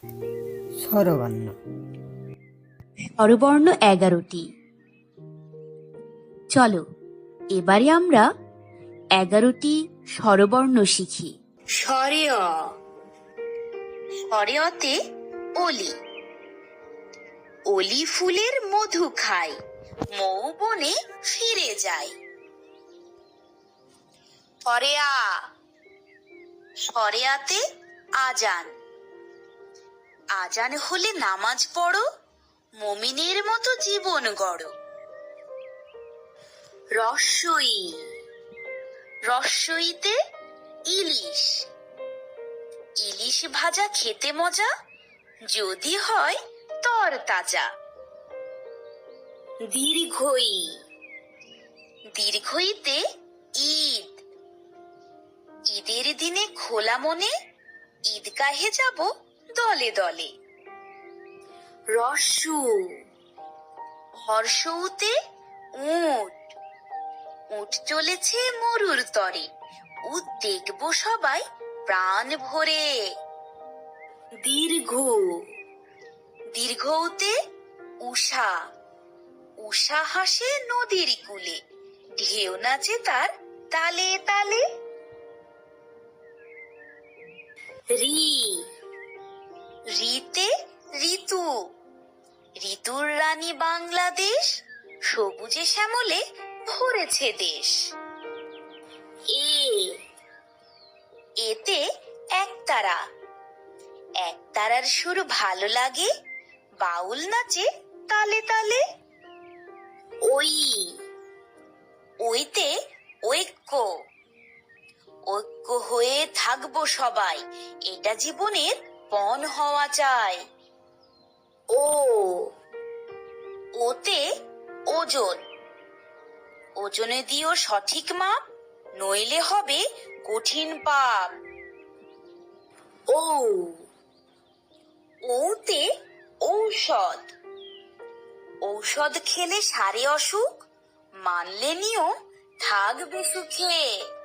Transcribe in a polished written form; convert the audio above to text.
স্বরবর্ণ। স্বরবর্ণ 11টি। চলো এবারে আমরা 11টি স্বরবর্ণ শিখি। স্বরে অ। স্বরে অতে অলি। অলি ফুলের মধু খায়, মৌ বনে ফিরে যায়। স্বরে আ। স্বরে আতে আজান। আজান হলে নামাজ পড়ো, মুমিনের মতো জীবন গড়ো। রস্বই। রস্বইতে ইলিশ। ইলিশ ভাজা খেতে মজা, যদি হয় তরতাজা। দীর্ঘই। দীর্ঘইতে ঈদ। ঈদের দিনে খোলা মনে ঈদগাহে যাব দলে দলে। হ্রস্ব। হর্ষউতে উট। উট চলেছে মরুর তরে, উট দেখব সবাই প্রাণ ভরে। দীর্ঘ। দীর্ঘউতে উষা। উষা হাসে নদীর কূলে, ঢেউ নাচে তার তালে তালে। রি। রিতে ঋতু। ঋতুর রানী বাংলাদেশ, সবুজে শ্যামলে ভরেছে দেশ। এ। এতে একতারা। একতারার সুর ভালো লাগে, বাউল নাচে তালে তালে। ওই। ওইতে ঐক্য। ঐক্য হয়ে থাকবো সবাই, এটা জীবনের পণ হওয়া চাই। ও। ওতে ওজন। ওজনে দিও সঠিক মাপ, নইলে হবে কঠিন পাপ। ও। ওতে ঔষধ। ঔষধ খেলে সারে অসুখ, মানলে নিও থাকবে সুখে।